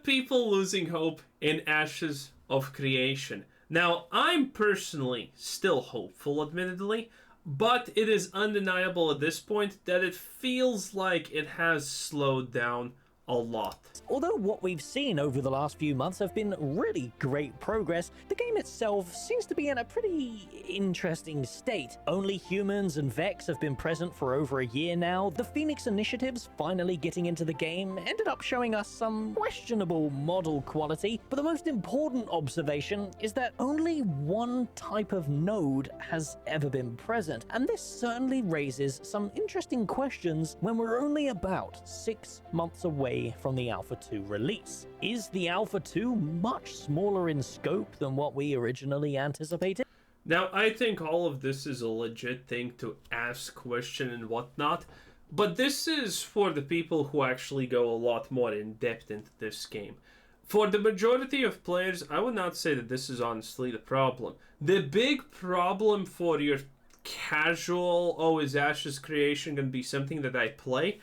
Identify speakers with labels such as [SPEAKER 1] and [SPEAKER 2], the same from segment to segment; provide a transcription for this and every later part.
[SPEAKER 1] of people losing hope in Ashes of Creation. Now, I'm personally still hopeful, admittedly, but it is undeniable at this point that it feels like it has slowed down a lot.
[SPEAKER 2] Although what we've seen over the last few months have been really great progress, the game itself seems to be in a pretty interesting state. Only humans and Vex have been present for over a year now. The Phoenix initiatives finally getting into the game ended up showing us some questionable model quality, but the most important observation is that only one type of node has ever been present, and this certainly raises some interesting questions when we're only about 6 months away from the Alpha 2 release. Is the Alpha 2 much smaller in scope than what we originally anticipated?
[SPEAKER 1] Now, I think all of this is a legit thing to ask, question, and whatnot, but this is for the people who actually go a lot more in depth into this game. For the majority of players, I would not say that this is honestly the problem. The big problem for your casual, oh, is Ash's Creation going to be something that I play?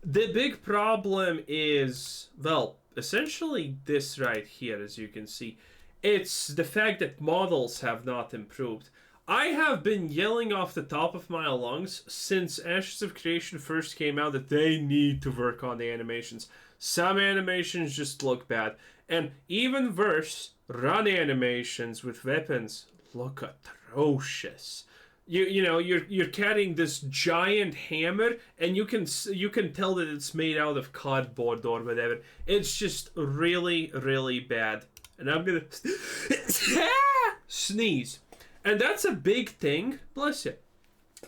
[SPEAKER 1] The big problem is, well, essentially this right here, as you can see. It's the fact that models have not improved. I have been yelling off the top of my lungs since Ashes of Creation first came out that they need to work on the animations. Some animations just look bad. And even worse, run animations with weapons look atrocious. You're carrying this giant hammer, and you can tell that it's made out of cardboard or whatever. It's just really, really bad. And I'm gonna sneeze. And that's a big thing. Bless you.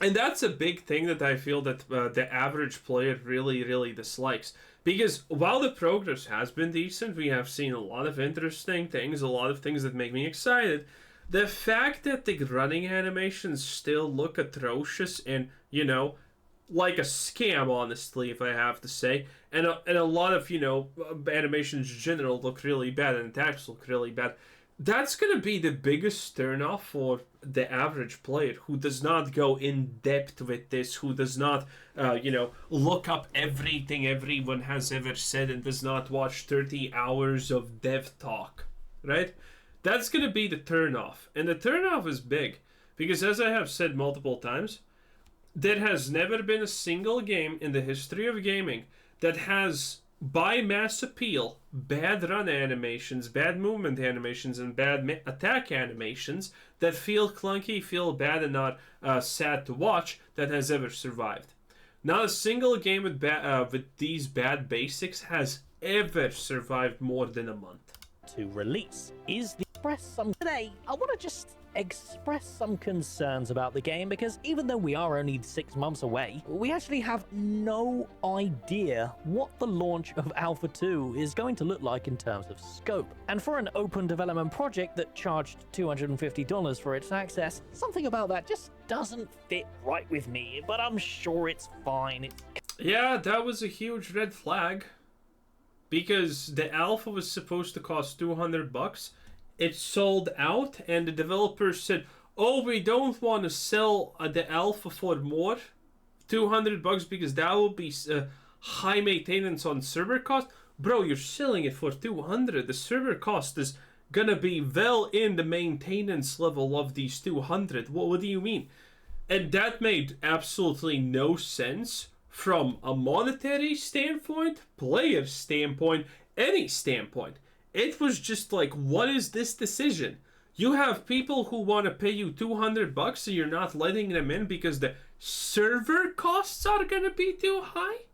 [SPEAKER 1] And that's a big thing that I feel that the average player really, really dislikes. Because while the progress has been decent, we have seen a lot of interesting things, a lot of things that make me excited. The fact that the running animations still look atrocious and, like a scam, honestly, if I have to say. And a lot of, animations in general look really bad and attacks look really bad. That's going to be the biggest turnoff for the average player who does not go in depth with this, who does not, look up everything everyone has ever said and does not watch 30 hours of dev talk, right? That's going to be the turnoff. And the turnoff is big because, as I have said multiple times, there has never been a single game in the history of gaming that has, by mass appeal, bad run animations, bad movement animations, and bad attack animations that feel clunky, feel bad, and not sad to watch that has ever survived. Not a single game with these bad basics has ever survived more than a month.
[SPEAKER 2] To release is the today. I want to just express some concerns about the game because even though we are only 6 months away, we actually have no idea what the launch of Alpha 2 is going to look like in terms of scope. And for an open development project that charged $250 for its access, something about that just doesn't fit right with me, but I'm sure it's fine.
[SPEAKER 1] Yeah, that was a huge red flag. Because the alpha was supposed to cost $200. It sold out, and the developers said, oh, we don't want to sell the alpha for more, $200, because that will be high maintenance on server cost. Bro, you're selling it for $200. The server cost is gonna be well in the maintenance level of these $200. What do you mean? And that made absolutely no sense from a monetary standpoint, player standpoint, any standpoint. It was just like, what is this decision? You have people who want to pay you $200 and you're not letting them in because the server costs are going to be too high?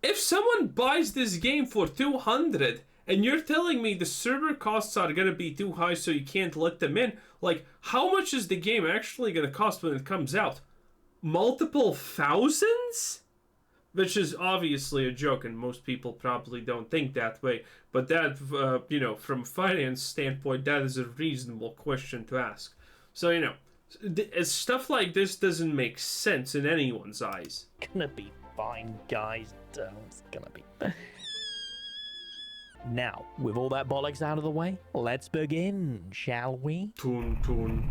[SPEAKER 1] If someone buys this game for $200 and you're telling me the server costs are going to be too high so you can't let them in, like, how much is the game actually going to cost when it comes out? Multiple thousands? Which is obviously a joke, and most people probably don't think that way. But that, from finance standpoint, that is a reasonable question to ask. So, stuff like this doesn't make sense in anyone's eyes.
[SPEAKER 2] Gonna be fine, guys. It's gonna be. Now, with all that bollocks out of the way, let's begin, shall we?
[SPEAKER 1] Toon.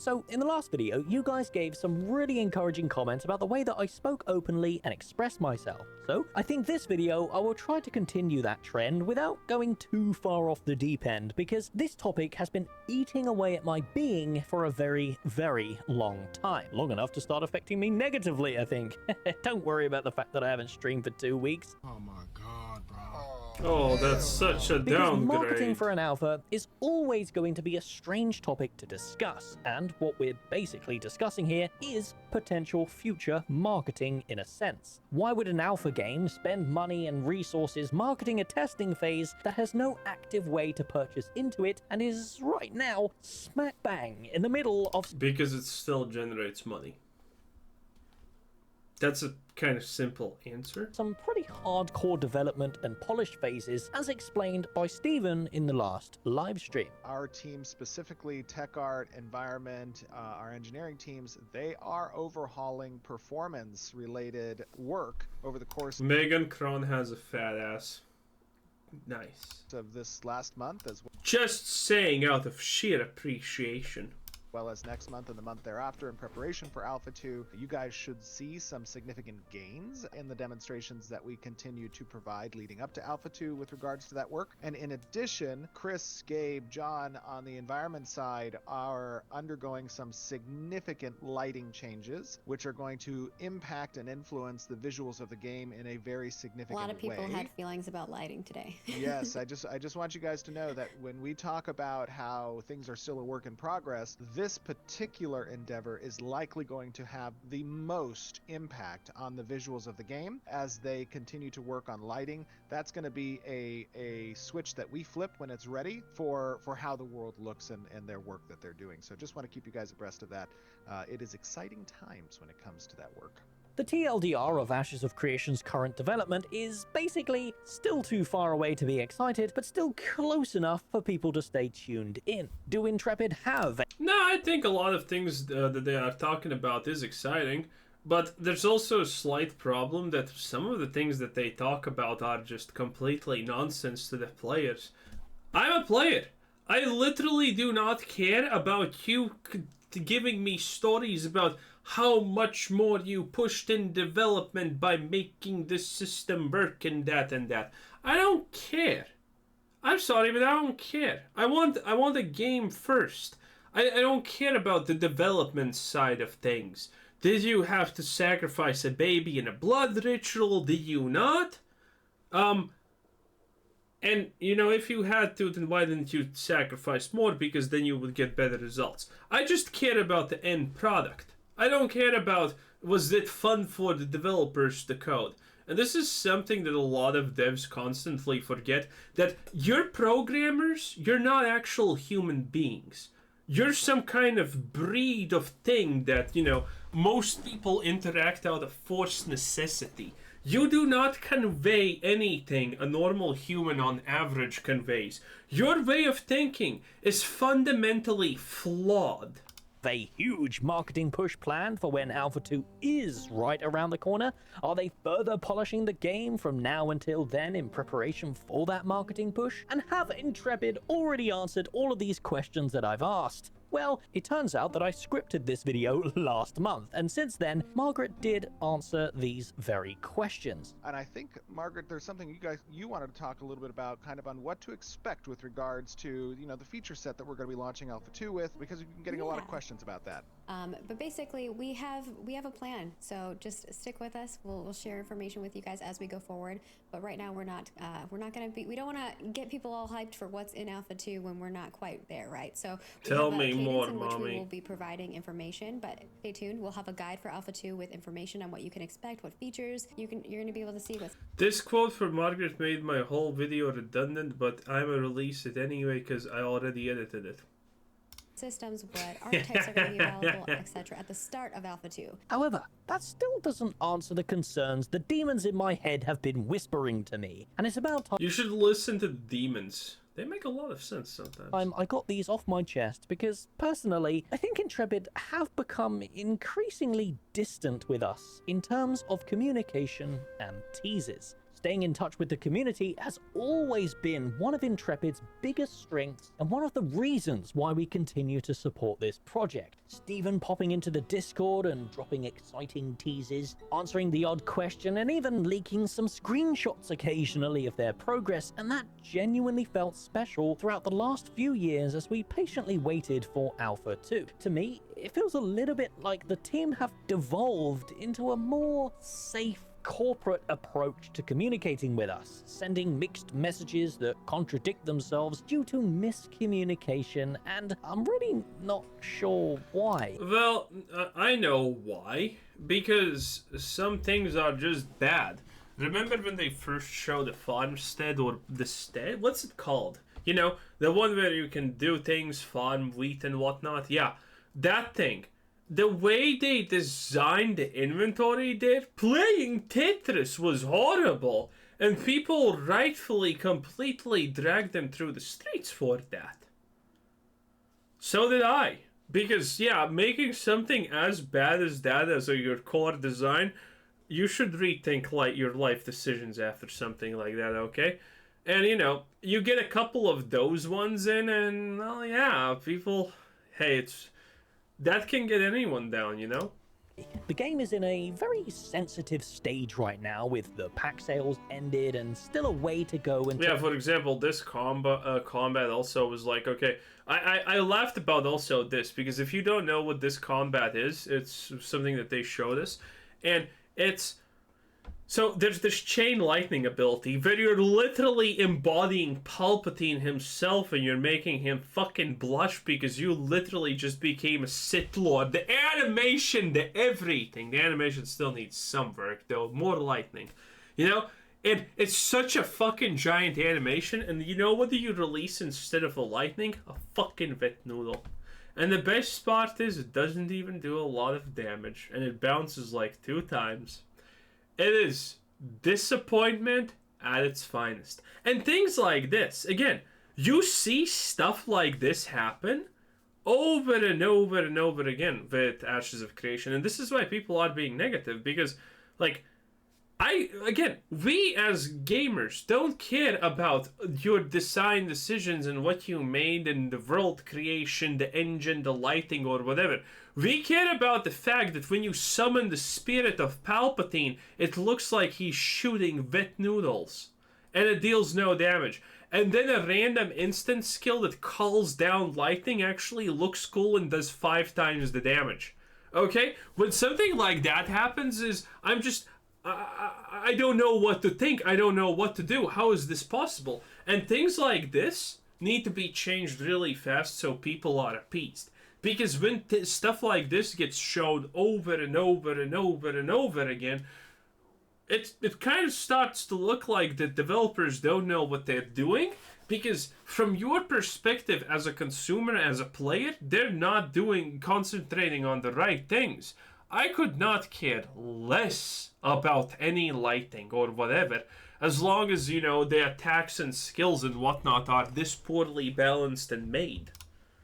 [SPEAKER 2] So in the last video, you guys gave some really encouraging comments about the way that I spoke openly and expressed myself. So I think this video, I will try to continue that trend without going too far off the deep end, because this topic has been eating away at my being for a very, very long time. Long enough to start affecting me negatively, I think. Don't worry about the fact that I haven't streamed for 2 weeks.
[SPEAKER 3] Oh my god, bro.
[SPEAKER 1] Oh, that's such a
[SPEAKER 2] Because
[SPEAKER 1] downgrade.
[SPEAKER 2] marketing for an alpha is always going to be a strange topic to discuss, and what we're basically discussing here is potential future marketing in a sense. Why would an alpha game spend money and resources marketing a testing phase that has no active way to purchase into it and is right now smack bang in the middle of
[SPEAKER 1] Because it still generates money. That's a kind of simple answer.
[SPEAKER 2] some pretty hardcore development and polish phases, as explained by Steven in the last live stream?
[SPEAKER 4] Our team, specifically tech art, environment, our engineering teams, they are overhauling performance related work over the course
[SPEAKER 1] Megan Kron has a fat ass. Nice.
[SPEAKER 4] of this last month, as
[SPEAKER 1] Just saying out of sheer appreciation.
[SPEAKER 4] well as next month and the month thereafter in preparation for Alpha 2. You guys should see some significant gains in the demonstrations that we continue to provide leading up to Alpha 2 with regards to that work. And in addition, Chris, Gabe, John on the environment side are undergoing some significant lighting changes, which are going to impact and influence the visuals of the game in a very
[SPEAKER 5] A
[SPEAKER 4] significant way.
[SPEAKER 5] lot of people had feelings about lighting today.
[SPEAKER 4] Yes, I just want you guys to know that when we talk about how things are still a work in progress, this particular endeavor is likely going to have the most impact on the visuals of the game as they continue to work on lighting. That's going to be a switch that we flip when it's ready for how the world looks and their work that they're doing. So just want to keep you guys abreast of that. It is exciting times when it comes to that work.
[SPEAKER 2] The TLDR of Ashes of Creation's current development is basically still too far away to be excited, but still close enough for people to stay tuned in. Do Intrepid have
[SPEAKER 1] No, I think a lot of things that they are talking about is exciting, but there's also a slight problem that some of the things that they talk about are just completely nonsense to the players. I'm a player. I literally do not care about you giving me stories about how much more you pushed in development by making this system work and that and that. I don't care. I'm sorry, but I don't care. I want a game first. I don't care about the development side of things. Did you have to sacrifice a baby in a blood ritual? Did you not? And, if you had to, then why didn't you sacrifice more? Because then you would get better results. I just care about the end product. I don't care about, was it fun for the developers to code? And this is something that a lot of devs constantly forget, that you're programmers, you're not actual human beings. You're some kind of breed of thing that, most people interact out of forced necessity. You do not convey anything a normal human on average conveys. Your way of thinking is fundamentally flawed.
[SPEAKER 2] a huge marketing push planned for when Alpha 2 is right around the corner? Are they further polishing the game from now until then in preparation for that marketing push? And have Intrepid already answered all of these questions that I've asked? Well, it turns out that I scripted this video last month, and since then, Margaret did answer these very questions.
[SPEAKER 4] And I think, Margaret, there's something you wanted to talk a little bit about, kind of on what to expect with regards to, the feature set that we're going to be launching Alpha 2 with, because we've been getting a lot of questions about that.
[SPEAKER 5] But basically, we have a plan. So just stick with us. We'll share information with you guys as we go forward. But right now, we're not going to be. We don't want to get people all hyped for what's in Alpha 2 when we're not quite there, right? So
[SPEAKER 1] Tell me more,
[SPEAKER 5] in which
[SPEAKER 1] Mommy.
[SPEAKER 5] we will be providing information. But stay tuned. We'll have a guide for Alpha 2 with information on what you can expect, what features you're going to be able to see.
[SPEAKER 1] This quote from Margaret made my whole video redundant, but I'm gonna release it anyway because I already edited it.
[SPEAKER 5] Systems, what archetypes are going to be available, etc. at the start of Alpha 2.
[SPEAKER 2] However, that still doesn't answer the concerns the demons in my head have been whispering to me, and it's about time
[SPEAKER 1] You should listen to the demons. They make a lot of sense sometimes.
[SPEAKER 2] I got these off my chest because, personally, I think Intrepid have become increasingly distant with us in terms of communication and teases. Staying in touch with the community has always been one of Intrepid's biggest strengths and one of the reasons why we continue to support this project. Steven popping into the Discord and dropping exciting teases, answering the odd question, and even leaking some screenshots occasionally of their progress, and that genuinely felt special throughout the last few years as we patiently waited for Alpha 2. To me, it feels a little bit like the team have devolved into a more safe corporate approach to communicating with us, sending mixed messages that contradict themselves due to miscommunication, and I'm really not sure why.
[SPEAKER 1] Well, I know why. Because some things are just bad. Remember when they first showed the farmstead or the stead? What's it called? You know, the one where you can do things, farm wheat and whatnot? Yeah, that thing. The way they designed the inventory there, playing Tetris was horrible. And people rightfully, completely dragged them through the streets for that. So did I. Because, yeah, making something as bad as that as your core design, you should rethink like your life decisions after something like that, okay? And, you know, you get a couple of those ones in and, well, yeah, people... Hey, it's... That can get anyone down, you know?
[SPEAKER 2] The game is in a very sensitive stage right now, with the pack sales ended and still a way to go until...
[SPEAKER 1] Yeah, for example, this combat also was like, okay, I laughed about also this, because if you don't know what this combat is, it's something that they showed us, and it's... So there's this chain lightning ability where you're literally embodying Palpatine himself and you're making him fucking blush because you literally just became a Sith Lord. The animation, the everything. The animation still needs some work though. More lightning. You know? And it's such a fucking giant animation, and you know what do you release instead of a lightning? A fucking wet noodle. And the best part is it doesn't even do a lot of damage and it bounces like 2 times. It is disappointment at its finest. And things like this, again, you see stuff like this happen over and over and over again with Ashes of Creation. And this is why people are being negative, because, like, we as gamers don't care about your design decisions and what you made and the world creation, the engine, the lighting, or whatever. We care about the fact that when you summon the spirit of Palpatine, it looks like he's shooting wet noodles. And it deals no damage. And then a random instant skill that calls down lightning actually looks cool and does 5 times the damage. Okay? When something like that happens I don't know what to think. I don't know what to do. How is this possible? And things like this need to be changed really fast so people are appeased. Because when stuff like this gets shown over and over and over and over again, it kind of starts to look like the developers don't know what they're doing. Because from your perspective as a consumer, as a player, they're not concentrating on the right things. I could not care less about any lighting or whatever, as long as, you know, the attacks and skills and whatnot are this poorly balanced and made.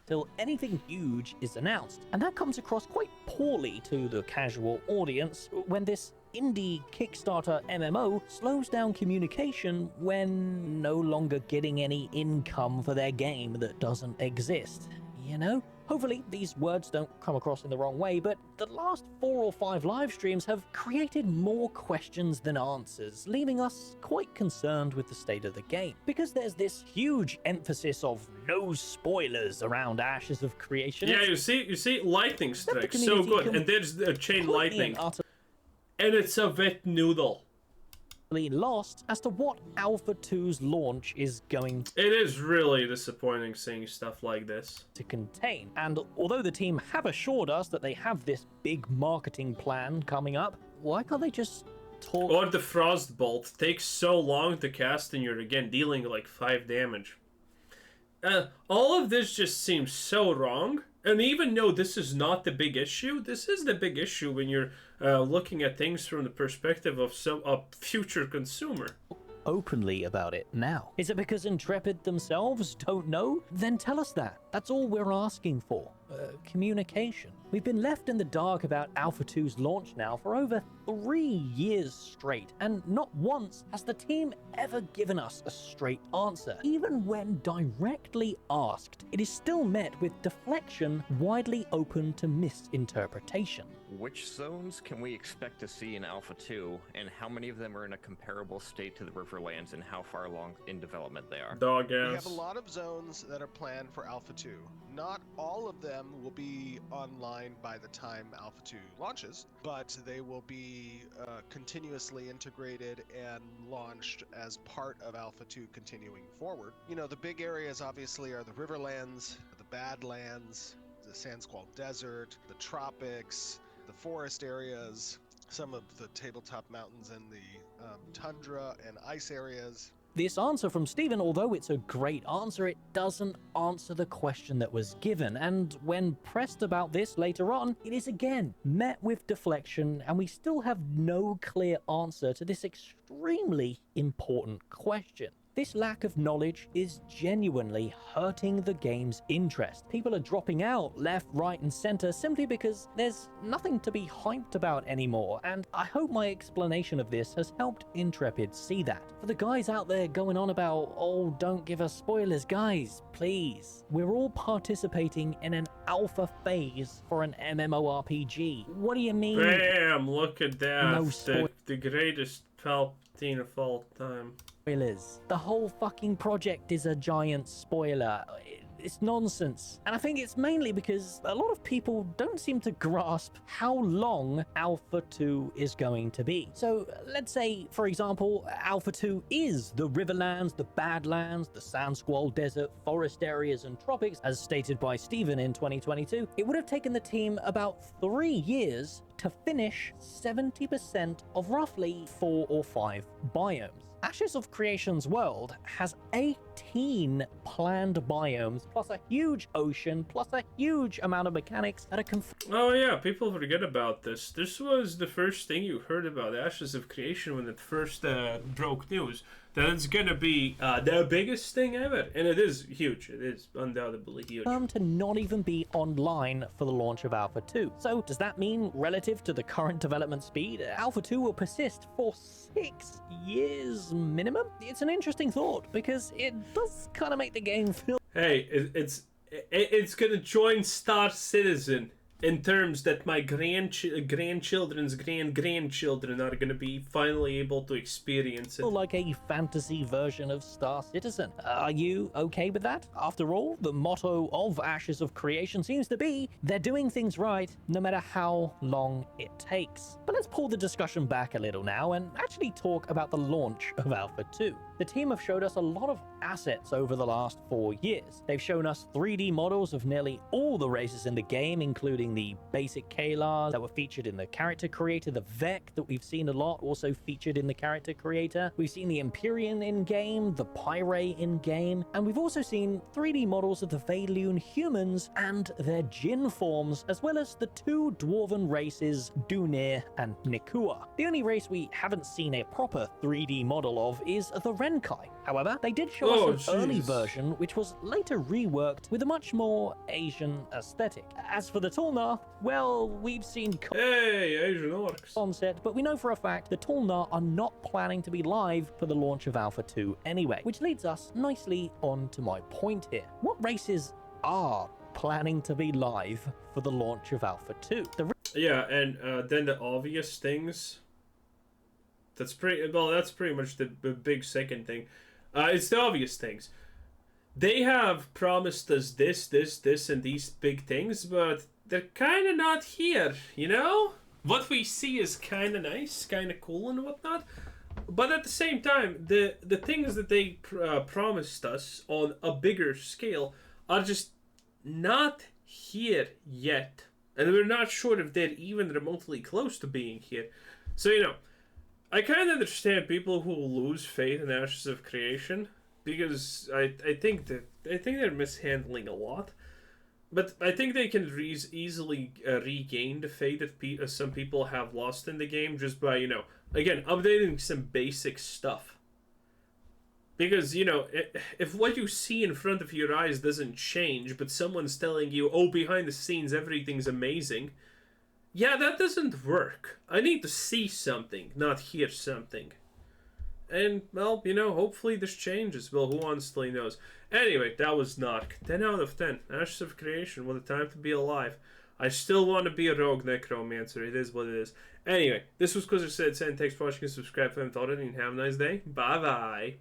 [SPEAKER 2] Till anything huge is announced, and that comes across quite poorly to the casual audience when this indie Kickstarter MMO slows down communication when no longer getting any income for their game that doesn't exist, you know? Hopefully these words don't come across in the wrong way, but the last 4 or 5 live streams have created more questions than answers, leaving us quite concerned with the state of the game. Because there's this huge emphasis of no spoilers around Ashes of Creation.
[SPEAKER 1] Yeah, you see, lightning strike, so good, and there's a chain lightning, and it's a wet noodle.
[SPEAKER 2] Lost as to what Alpha 2's launch is going
[SPEAKER 1] It is really disappointing seeing stuff like this
[SPEAKER 2] to contain. And although the team have assured us that they have this big marketing plan coming up, why can't they just talk?
[SPEAKER 1] Or the Frostbolt takes so long to cast and you're again dealing like 5 damage. All of this just seems so wrong. And even though this is not the big issue, this is the big issue when you're looking at things from the perspective of a future consumer.
[SPEAKER 2] openly about it now? Is it because Intrepid themselves don't know? Then tell us that. That's all we're asking for. Communication. We've been left in the dark about Alpha 2's launch now for over 3 years straight, and not once has the team ever given us a straight answer. Even when directly asked, it is still met with deflection widely open to misinterpretation.
[SPEAKER 3] Which zones can we expect to see in Alpha 2, and how many of them are in a comparable state to the Riverlands, and how far along in development they are?
[SPEAKER 1] Dog
[SPEAKER 4] We
[SPEAKER 1] ass.
[SPEAKER 4] have a lot of zones that are planned for Alpha 2. Not all of them will be online by the time Alpha 2 launches, but they will be continuously integrated and launched as part of Alpha 2 continuing forward. You know, the big areas obviously are the Riverlands, the Badlands, the Sandsquall Desert, the Tropics, the forest areas, some of the tabletop mountains and the tundra and ice areas.
[SPEAKER 2] This answer from Stephen, although it's a great answer, it doesn't answer the question that was given, and when pressed about this later on, it is again met with deflection, and we still have no clear answer to this extremely important question. This lack of knowledge is genuinely hurting the game's interest. People are dropping out left, right, and center simply because there's nothing to be hyped about anymore, and I hope my explanation of this has helped Intrepid see that. For the guys out there going on about, oh, don't give us spoilers, guys, please. We're all participating in an alpha phase for an MMORPG. What do you mean?
[SPEAKER 1] Bam! Look at that.
[SPEAKER 2] No
[SPEAKER 1] the greatest Palpatine of all time.
[SPEAKER 2] Spoilers. The whole fucking project is a giant spoiler. It's nonsense. And I think it's mainly because a lot of people don't seem to grasp how long Alpha 2 is going to be. So let's say, for example, Alpha 2 is the Riverlands, the Badlands, the Sandsquall Desert, forest areas, and tropics, as stated by Stephen in 2022. It would have taken the team about 3 years to finish 70% of roughly 4 or 5 biomes. Ashes of Creation's world has 18 planned biomes, plus a huge ocean, plus a huge amount of mechanics that are
[SPEAKER 1] Oh yeah, people forget about this. This was the first thing you heard about Ashes of Creation when it first broke news. That it's gonna be the biggest thing ever, and it is huge. It is undoubtedly huge.
[SPEAKER 2] to not even be online for the launch of Alpha 2. So does that mean, relative to the current development speed, Alpha 2 will persist for 6 years minimum? It's an interesting thought, because it does kind of make the game feel
[SPEAKER 1] Hey, it's gonna join Star Citizen in terms that my grandchildren's grandchildren are gonna be finally able to experience it.
[SPEAKER 2] like a fantasy version of Star Citizen. Are you okay with that? After all, the motto of Ashes of Creation seems to be, they're doing things right, no matter how long it takes. But let's pull the discussion back a little now and actually talk about the launch of Alpha 2. The team have showed us a lot of assets over the last 4 years. They've shown us 3D models of nearly all the races in the game, including the basic Kalars that were featured in the character creator, the Vec that we've seen a lot, also featured in the character creator. We've seen the Empyrean in-game, the Pyre in-game, and we've also seen 3D models of the Veilandeinese humans and their Jinn forms, as well as the 2 dwarven races, Dunir and Nikua. The only race we haven't seen a proper 3D model of is the Renkai. However, they did show us an early version, which was later reworked with a much more Asian aesthetic. As for the Tulnar, well, we've seen
[SPEAKER 1] Hey, Asian orcs.
[SPEAKER 2] concept, but we know for a fact the Tulnar are not planning to be live for the launch of Alpha 2 anyway, which leads us nicely on to my point here. What races are planning to be live for the launch of Alpha 2?
[SPEAKER 1] Yeah, and then the obvious things. That's pretty much the big second thing. It's the obvious things. They have promised us this, and these big things, but they're kind of not here, you know? What we see is kind of nice, kind of cool and whatnot, but at the same time, the things that they promised us on a bigger scale are just not here yet. And we're not sure if they're even remotely close to being here. So, you know, I kind of understand people who lose faith in Ashes of Creation, because I think they're mishandling a lot. But I think they can easily regain the faith that some people have lost in the game just by, you know, again, updating some basic stuff. Because, you know, if what you see in front of your eyes doesn't change, but someone's telling you, oh, behind the scenes everything's amazing, yeah, that doesn't work. I need to see something, not hear something. And, well, you know, hopefully this changes. Well, who honestly knows? Anyway, that was Narc. 10 out of 10. Ashes of Creation. What a time to be alive. I still want to be a rogue necromancer. It is what it is. Anyway, this was Quizzer Said. Thanks for watching and subscribe if you haven't already. And have a nice day. Bye-bye.